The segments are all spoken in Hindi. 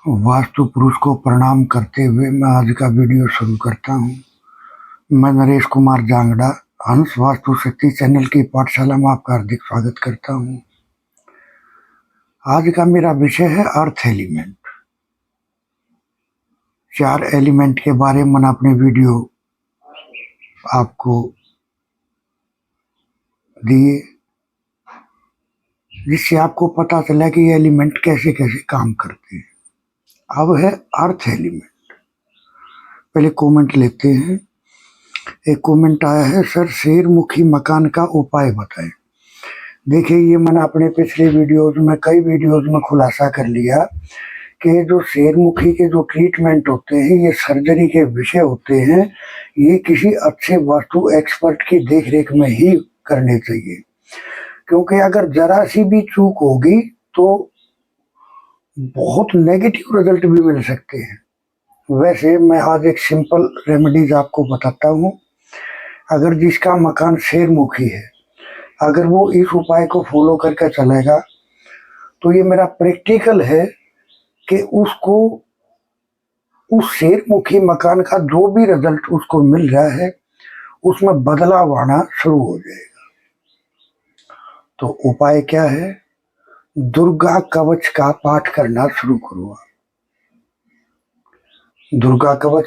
वास्तु पुरुष को प्रणाम करते हुए मैं आज का वीडियो शुरू करता हूँ। मैं नरेश कुमार जांगड़ा हंस वास्तु शक्ति चैनल की पाठशाला में आपका हार्दिक स्वागत करता हूँ। आज का मेरा विषय है अर्थ एलिमेंट। 4 एलिमेंट के बारे में मैंने अपने वीडियो आपको दिए, जिससे आपको पता चला कि ये एलिमेंट कैसे कैसे काम करते हैं। अब है अर्थ एलिमेंट। पहले कमेंट लेते हैं। एक कमेंट आया है, सर शेरमुखी मकान का उपाय बताएं। देखिए, ये मैंने अपने पिछले वीडियोज में कई वीडियोज में खुलासा कर लिया कि जो शेरमुखी के जो ट्रीटमेंट होते हैं ये सर्जरी के विषय होते हैं। ये किसी अच्छे वास्तु एक्सपर्ट की देखरेख में ही करने चाहिए, क्योंकि अगर जरा सी भी चूक होगी तो बहुत नेगेटिव रिजल्ट भी मिल सकते हैं। वैसे मैं आज एक सिंपल रेमेडीज आपको बताता हूँ। अगर जिसका मकान शेरमुखी है, अगर वो इस उपाय को फॉलो करके चलेगा तो ये मेरा प्रैक्टिकल है कि उसको उस शेरमुखी मकान का जो भी रिजल्ट उसको मिल रहा है उसमें बदलाव आना शुरू हो जाएगा। तो उपाय क्या है? दुर्गा कवच का पाठ करना शुरू करो। दुर्गा कवच,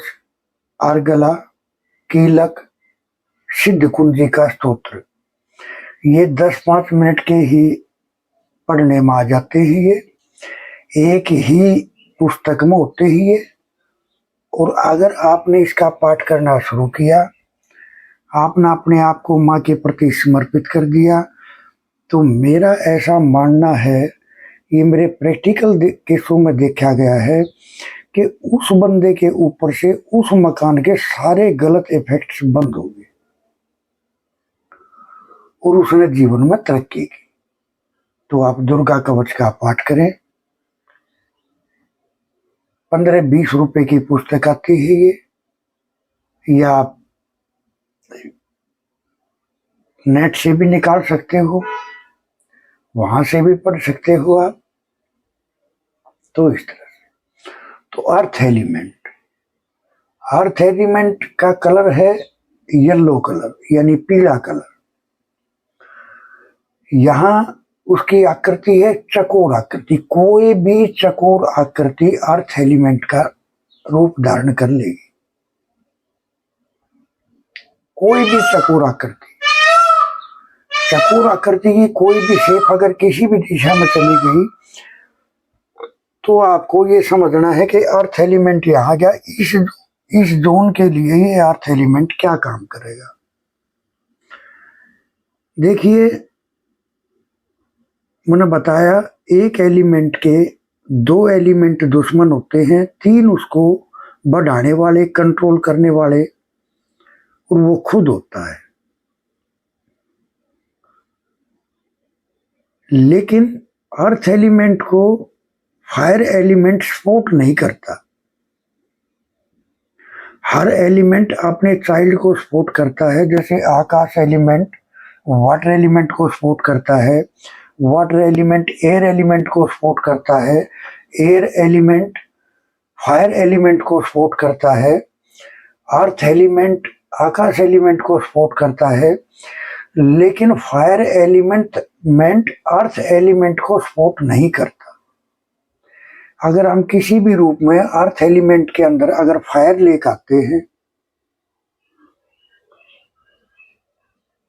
अर्गला, कीलक, सिद्ध कुंजी का स्तोत्र, ये 10-5 मिनट के ही पढ़ने में आ जाते हैं। ये एक ही पुस्तक में होते ही ये। और अगर आपने इसका पाठ करना शुरू किया, आपने अपने आप को माँ के प्रति समर्पित कर दिया, तो मेरा ऐसा मानना है, ये मेरे प्रैक्टिकल केसों में देखा गया है कि उस बंदे के ऊपर से उस मकान के सारे गलत इफेक्ट्स बंद हो गए और उसने जीवन में तरक्की की। तो आप दुर्गा कवच का पाठ करें। 15-20 रुपए की पुस्तक आती है ये, या आप नेट से भी निकाल सकते हो, वहां से भी पढ़ सकते हो आप। तो इस तरह से तो अर्थ एलिमेंट का कलर है येलो कलर, यानी पीला कलर। यहाँ उसकी आकृति है चकोर आकृति। कोई भी चकोर आकृति अर्थ एलिमेंट का रूप धारण कर लेगी। कोई भी चकोर आकृति की कोई भी शेप अगर किसी भी दिशा में चली गई तो आपको ये समझना है कि अर्थ एलिमेंट यहाँ गया। इस जोन के लिए ये अर्थ एलिमेंट क्या काम करेगा। देखिए, मैंने बताया एक एलिमेंट के 2 एलिमेंट दुश्मन होते हैं, 3 उसको बढ़ाने वाले, कंट्रोल करने वाले, और वो खुद होता है। लेकिन अर्थ एलिमेंट को फायर एलिमेंट सपोर्ट नहीं करता। हर एलिमेंट अपने चाइल्ड को सपोर्ट करता है। जैसे आकाश एलिमेंट वाटर एलिमेंट को सपोर्ट करता है, वाटर एलिमेंट एयर एलिमेंट को सपोर्ट करता है, एयर एलिमेंट फायर एलिमेंट को सपोर्ट करता है, अर्थ एलिमेंट आकाश एलिमेंट को सपोर्ट करता है। लेकिन फायर एलिमेंट अर्थ एलिमेंट को सपोर्ट नहीं करता। अगर हम किसी भी रूप में अर्थ एलिमेंट के अंदर अगर फायर लेकर आते हैं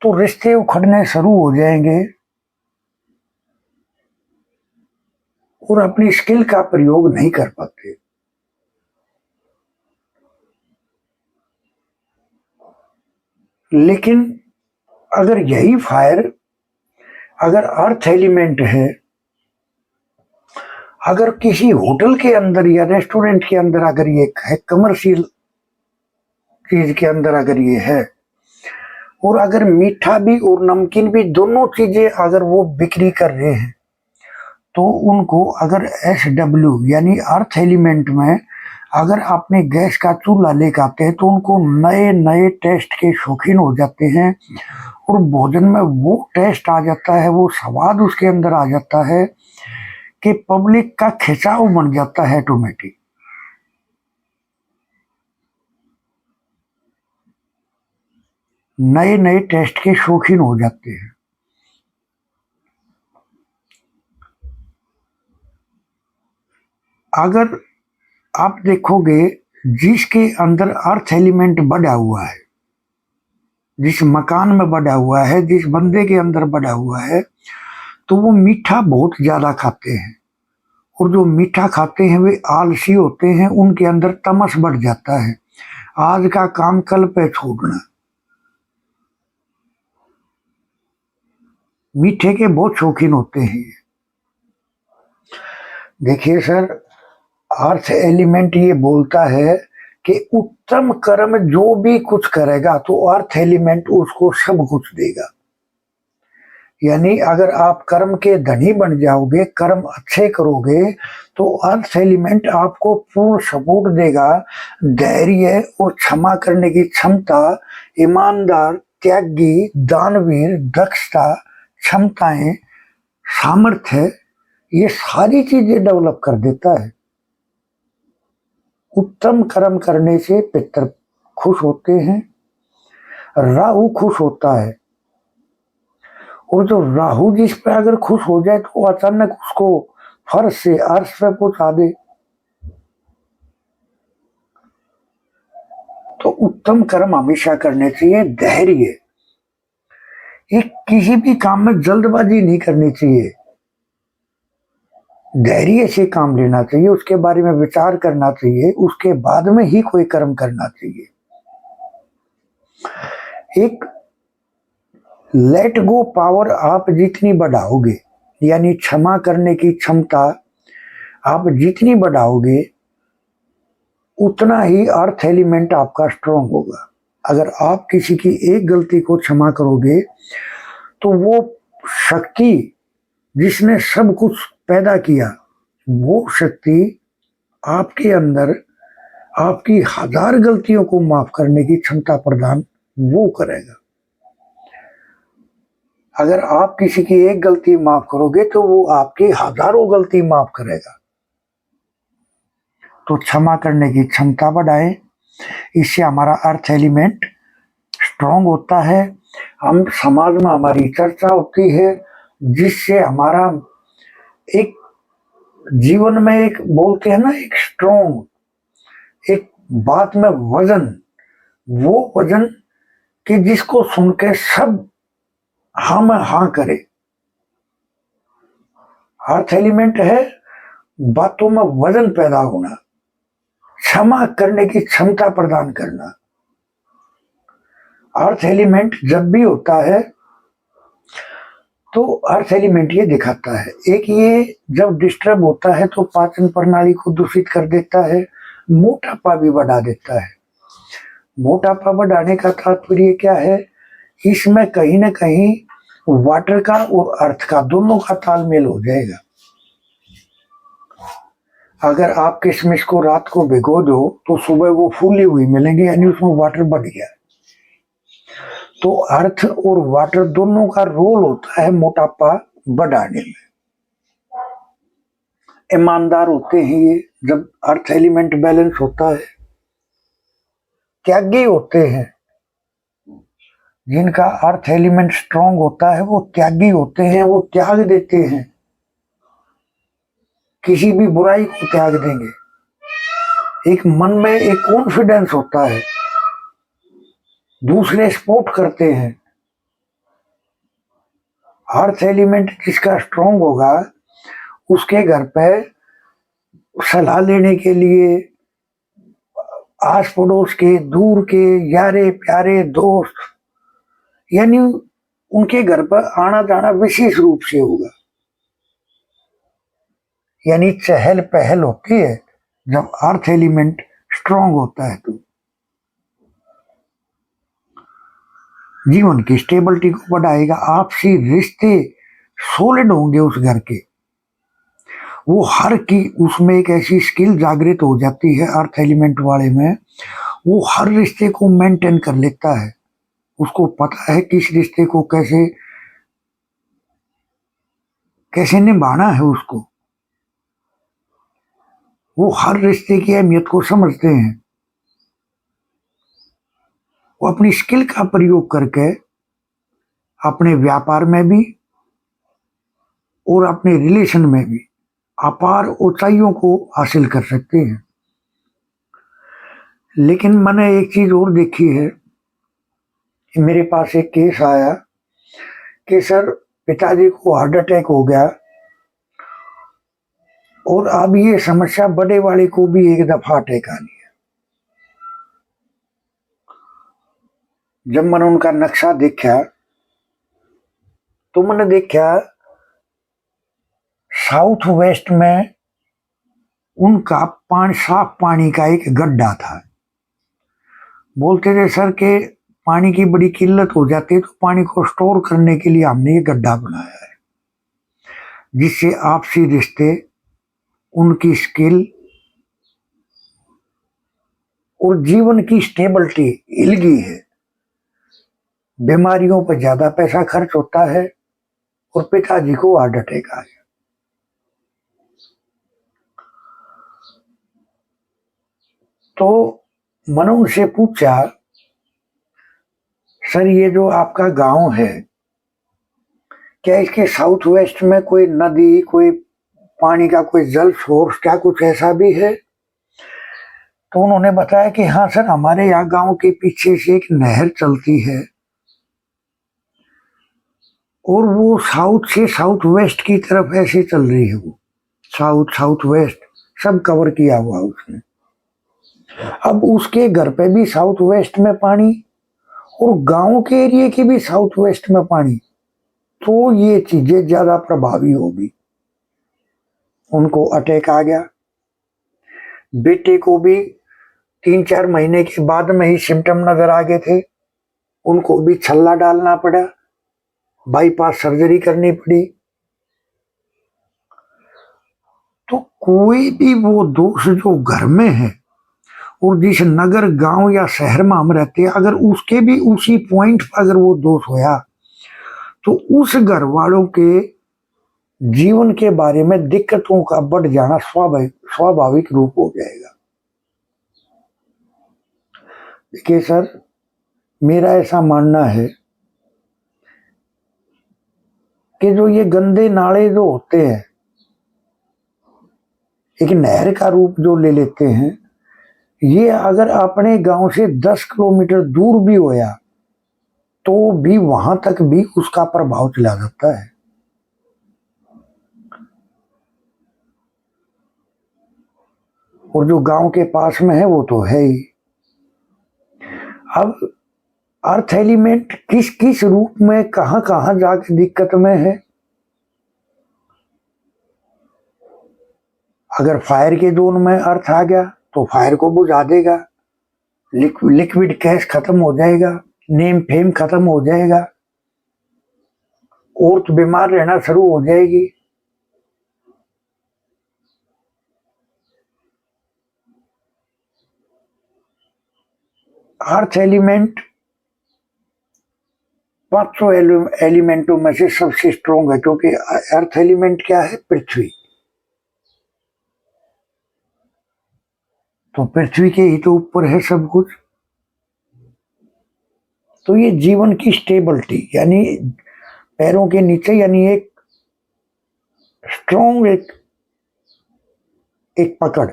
तो रिश्ते उखड़ने शुरू हो जाएंगे और अपनी स्किल का प्रयोग नहीं कर पाते। लेकिन अगर यही फायर अगर अर्थ एलिमेंट है, अगर किसी होटल के अंदर या रेस्टोरेंट के अंदर अगर ये है, कमर्शियल चीज के अंदर अगर ये है, और अगर मीठा भी और नमकीन भी दोनों चीजें अगर वो बिक्री कर रहे हैं, तो उनको अगर SW यानी अर्थ एलिमेंट में अगर आपने गैस का चूल्हा लेकर आते हैं तो उनको नए नए टेस्ट के शौकीन हो जाते हैं और भोजन में वो टेस्ट आ जाता है, वो स्वाद उसके अंदर आ जाता है कि पब्लिक का खिंचाव बन जाता है ऑटोमेटिक। नए नए टेस्ट के शौकीन हो जाते हैं। अगर आप देखोगे जिसके अंदर अर्थ एलिमेंट बढ़ा हुआ है, जिस मकान में बढ़ा हुआ है, जिस बंदे के अंदर बढ़ा हुआ है, तो वो मीठा बहुत ज्यादा खाते हैं। और जो मीठा खाते हैं वे आलसी होते हैं, उनके अंदर तमस बढ़ जाता है, आज का काम कल पे छोड़ना। मीठे के बहुत शौकीन होते हैं। देखिए सर, अर्थ एलिमेंट ये बोलता है कि उत्तम कर्म जो भी कुछ करेगा तो अर्थ एलिमेंट उसको सब कुछ देगा। यानी अगर आप कर्म के धनी बन जाओगे, कर्म अच्छे करोगे, तो अर्थ एलिमेंट आपको पूर्ण सपोर्ट देगा। धैर्य और क्षमा करने की क्षमता, ईमानदार, त्यागी, दानवीर, दक्षता, क्षमताएं, सामर्थ्य, ये सारी चीजें डेवलप कर देता है। उत्तम कर्म करने से पितर खुश होते हैं, राहु खुश होता है। और जो राहु जिस पे अगर खुश हो जाए तो अचानक उसको फर्श से अर्श पे पहुंचा दे। तो उत्तम कर्म हमेशा करने चाहिए। धैर्य, ये किसी भी काम में जल्दबाजी नहीं करनी चाहिए, धैर्य से काम लेना चाहिए, उसके बारे में विचार करना चाहिए, उसके बाद में ही कोई कर्म करना चाहिए। एक लेट गो पावर आप जितनी बढ़ाओगे, यानी क्षमा करने की क्षमता आप जितनी बढ़ाओगे, उतना ही अर्थ एलिमेंट आपका स्ट्रांग होगा। अगर आप किसी की एक गलती को क्षमा करोगे तो वो शक्ति जिसने सब कुछ पैदा किया, वो शक्ति आपके अंदर आपकी 1000 गलतियों को माफ करने की क्षमता प्रदान वो करेगा। अगर आप किसी की एक गलती माफ करोगे तो वो आपकी 1000 गलती माफ करेगा। तो क्षमा करने की क्षमता बढ़ाएं, इससे हमारा अर्थ एलिमेंट स्ट्रांग होता है। हम समाज में हमारी चर्चा होती है, जिससे हमारा एक जीवन में एक बोलते हैं ना, एक स्ट्रांग, एक बात में वजन, वो वजन कि जिसको सुन के सब हाँ में हाँ करे। अर्थ एलिमेंट है बातों में वजन पैदा होना, क्षमा करने की क्षमता प्रदान करना। अर्थ एलिमेंट जब भी होता है तो अर्थ एलिमेंट ये दिखाता है, एक ये जब डिस्टर्ब होता है तो पाचन प्रणाली को दूषित कर देता है, मोटापा भी बढ़ा देता है। मोटापा बढ़ाने का तात्पर्य क्या है, इसमें कहीं ना कहीं वाटर का और अर्थ का दोनों का तालमेल हो जाएगा। अगर आप किशमिश को रात को भिगो दो तो सुबह वो फूली हुई मिलेंगे, यानी उसमें वाटर बढ़ गया। तो अर्थ और वाटर दोनों का रोल होता है मोटापा बढ़ाने में। ईमानदार होते हैं ये जब अर्थ एलिमेंट बैलेंस होता है। त्यागी होते हैं, जिनका अर्थ एलिमेंट स्ट्रांग होता है वो त्यागी होते हैं, वो त्याग देते हैं, किसी भी बुराई को त्याग देंगे। एक मन में एक कॉन्फिडेंस होता है, दूसरे सपोर्ट करते हैं। अर्थ एलिमेंट जिसका स्ट्रांग होगा उसके घर पे सलाह लेने के लिए आस पड़ोस के, दूर के, यारे प्यारे दोस्त, यानी उनके घर पर आना जाना विशेष रूप से होगा। यानी चहल पहल होती है जब अर्थ एलिमेंट स्ट्रांग होता है। तो जीवन की स्टेबिलिटी को बढ़ाएगा, आपसी रिश्ते सॉलिड होंगे उस घर के। वो हर की उसमें एक ऐसी स्किल जागृत हो जाती है अर्थ एलिमेंट वाले में, वो हर रिश्ते को मेंटेन कर लेता है। उसको पता है किस रिश्ते को कैसे कैसे निभाना है उसको। वो हर रिश्ते की अहमियत को समझते हैं। वो अपनी स्किल का प्रयोग करके अपने व्यापार में भी और अपने रिलेशन में भी अपार ऊंचाइयों को हासिल कर सकते हैं। लेकिन मैंने एक चीज और देखी है कि मेरे पास एक केस आया कि सर पिताजी को हार्ट अटैक हो गया और अब ये समस्या बड़े वाले को भी एक दफा अटैक आनी है। जब मैंने उनका नक्शा देखा तो मैंने देखा साउथ वेस्ट में उनका साफ पानी का एक गड्ढा था। बोलते थे सर के पानी की बड़ी किल्लत हो जाती है तो पानी को स्टोर करने के लिए हमने ये गड्ढा बनाया है, जिससे आपसी रिश्ते, उनकी स्किल और जीवन की स्टेबिलिटी हिल गई है। बीमारियों पर ज्यादा पैसा खर्च होता है और पिताजी को हार्ट अटैक आ गया। तो मैंने उनसे पूछा सर ये जो आपका गांव है क्या इसके साउथ वेस्ट में कोई नदी, कोई पानी का कोई जल सोर्स, क्या कुछ ऐसा भी है? तो उन्होंने बताया कि हाँ सर, हमारे यहाँ गांव के पीछे से एक नहर चलती है और वो साउथ से साउथ वेस्ट की तरफ ऐसे चल रही है। वो साउथ वेस्ट सब कवर किया हुआ उसने। अब उसके घर पे भी साउथ वेस्ट में पानी और गांव के एरिया के भी साउथ वेस्ट में पानी, तो ये चीजें ज्यादा प्रभावी होगी। उनको अटैक आ गया। बेटे को भी 3-4 महीने के बाद में ही सिम्टम नजर आ गए थे। उनको भी छल्ला डालना पड़ा, बाईपास सर्जरी करनी पड़ी। तो कोई भी वो दोष जो घर में है और जिस नगर, गांव या शहर में हम रहते हैं, अगर उसके भी उसी पॉइंट पर अगर वो दोष होया तो उस घर वालों के जीवन के बारे में दिक्कतों का बढ़ जाना स्वाभाविक रूप हो जाएगा। देखिए सर, मेरा ऐसा मानना है कि जो ये गंदे नाले जो होते हैं, एक नहर का रूप जो ले लेते हैं, ये अगर अपने गांव से 10 किलोमीटर दूर भी होया तो भी वहां तक भी उसका प्रभाव चला जाता है। और जो गांव के पास में है वो तो है ही। अब अर्थ एलिमेंट किस किस रूप में कहां कहां जाके दिक्कत में है। अगर फायर के जोन में अर्थ आ गया तो फायर को बुझा देगा, लिक्विड गैस खत्म हो जाएगा, नेम फेम खत्म हो जाएगा, औरत बीमार रहना शुरू हो जाएगी। अर्थ एलिमेंट 500 एलिमेंटों में से सबसे स्ट्रॉन्ग है, क्योंकि अर्थ एलिमेंट क्या है? पृथ्वी। तो पृथ्वी के ही तो ऊपर है सब कुछ। तो ये जीवन की स्टेबिलिटी, यानी पैरों के नीचे, यानी एक स्ट्रॉन्ग एक पकड़।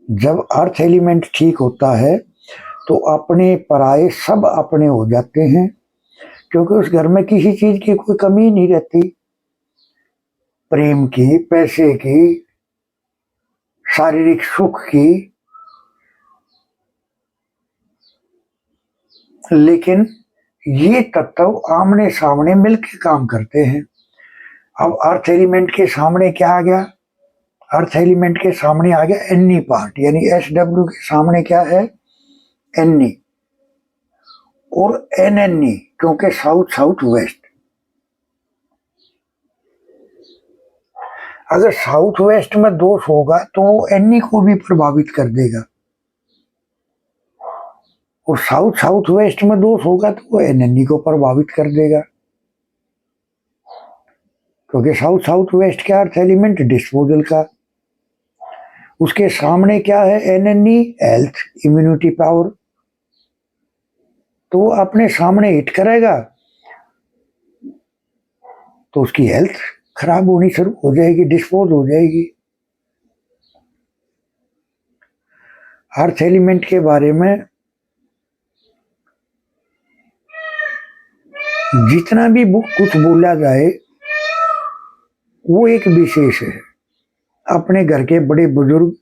जब अर्थ एलिमेंट ठीक होता है तो अपने पराये सब अपने हो जाते हैं, क्योंकि उस घर में किसी चीज की कोई कमी नहीं रहती। प्रेम की, पैसे की, शारीरिक सुख की। लेकिन ये तत्व आमने सामने मिलकर काम करते हैं। अब अर्थ एलिमेंट के सामने क्या आ गया? अर्थ एलिमेंट के सामने आ गया एनी पार्ट, यानी SW के सामने क्या है? एनी और NNE, क्योंकि साउथ वेस्ट। अगर साउथ वेस्ट में दोष होगा तो वो NE को भी प्रभावित कर देगा, और साउथ वेस्ट में दोष होगा तो वो NNE को प्रभावित कर देगा। क्योंकि साउथ साउथ वेस्ट क्या अर्थ एलिमेंट डिस्पोजल का। उसके सामने क्या है, एनएनई हेल्थ इम्यूनिटी पावर। तो वो अपने सामने हिट करेगा तो उसकी हेल्थ खराब होनी शुरू हो जाएगी, डिस्पोज हो जाएगी। अर्थ एलिमेंट के बारे में जितना भी कुछ बोला जाए वो एक विशेष है। अपने घर के बड़े बुजुर्ग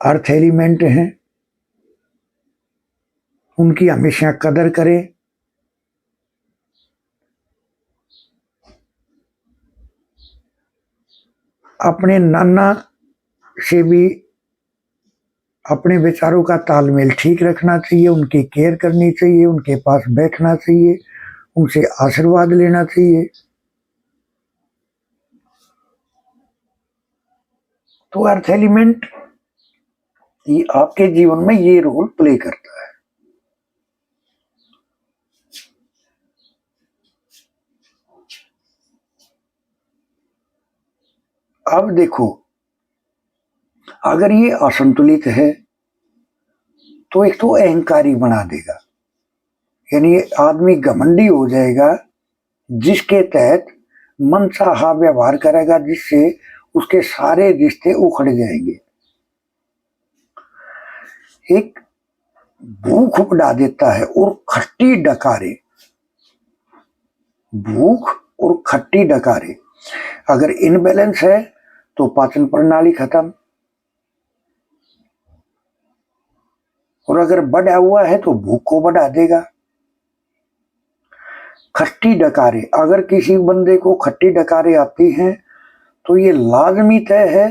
अर्थ एलिमेंट हैं, उनकी हमेशा कदर करें। अपने नाना से भी अपने विचारों का तालमेल ठीक रखना चाहिए, उनकी केयर करनी चाहिए, उनके पास बैठना चाहिए, उनसे आशीर्वाद लेना चाहिए। तो अर्थ एलिमेंट ये आपके जीवन में ये रोल प्ले करता है। अब देखो, अगर ये असंतुलित है तो एक तो अहंकारी बना देगा, यानी आदमी घमंडी हो जाएगा, जिसके तहत मनचाहा व्यवहार करेगा, जिससे उसके सारे रिश्ते उखड़ जाएंगे। एक भूख बढ़ा देता है और खट्टी डकारे, भूख और खट्टी डकारे। अगर इनबैलेंस है तो पाचन प्रणाली खत्म, और अगर बढ़ा हुआ है तो भूख को बढ़ा देगा। खट्टी डकारे, अगर किसी बंदे को खट्टी डकारे आती हैं तो ये लाजमी तय है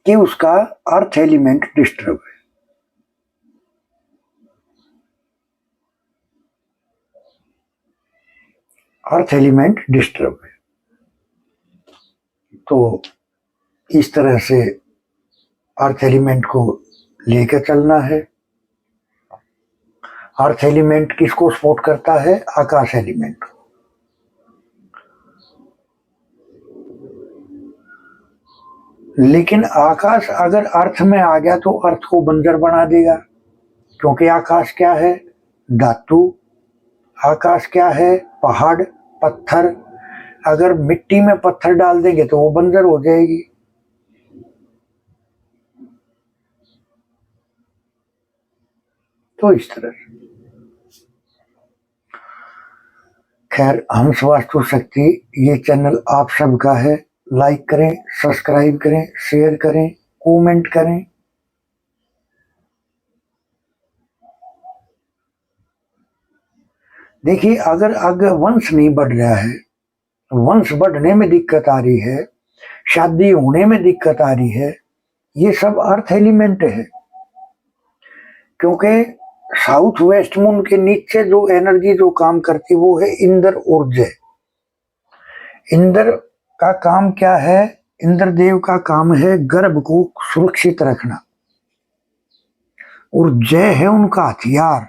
कि उसका अर्थ एलिमेंट डिस्टर्ब है। अर्थ एलिमेंट डिस्टर्ब है। तो इस तरह से अर्थ एलिमेंट को लेकर चलना है। अर्थ एलिमेंट किसको सपोर्ट करता है? आकाश एलिमेंट को। लेकिन आकाश अगर अर्थ में आ गया तो अर्थ को बंजर बना देगा, क्योंकि आकाश क्या है? धातु। आकाश क्या है? पहाड़, पत्थर। अगर मिट्टी में पत्थर डाल देंगे तो वो बंजर हो जाएगी। तो इस तरह से खैर, हंस वास्तु शक्ति ये चैनल आप सबका है। लाइक करें, सब्सक्राइब करें, शेयर करें, कमेंट करें। देखिए, अगर वंश नहीं बढ़ रहा है, वंश बढ़ने में दिक्कत आ रही है, शादी होने में दिक्कत आ रही है, ये सब अर्थ एलिमेंट है। क्योंकि साउथ वेस्ट मून के नीचे जो एनर्जी जो काम करती है वो है इंद्र ऊर्जा। इंद्र का काम क्या है? इंद्र देव का काम है गर्भ को सुरक्षित रखना, और जय है उनका हथियार।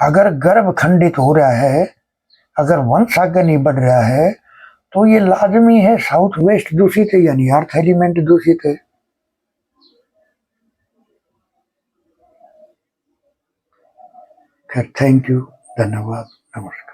अगर गर्भ खंडित हो रहा है, अगर वंश आगे नहीं बढ़ रहा है, तो ये लाजमी है साउथ वेस्ट दूषित है, यानी अर्थ एलिमेंट दूषित है। खैर, थैंक यू, धन्यवाद, नमस्कार।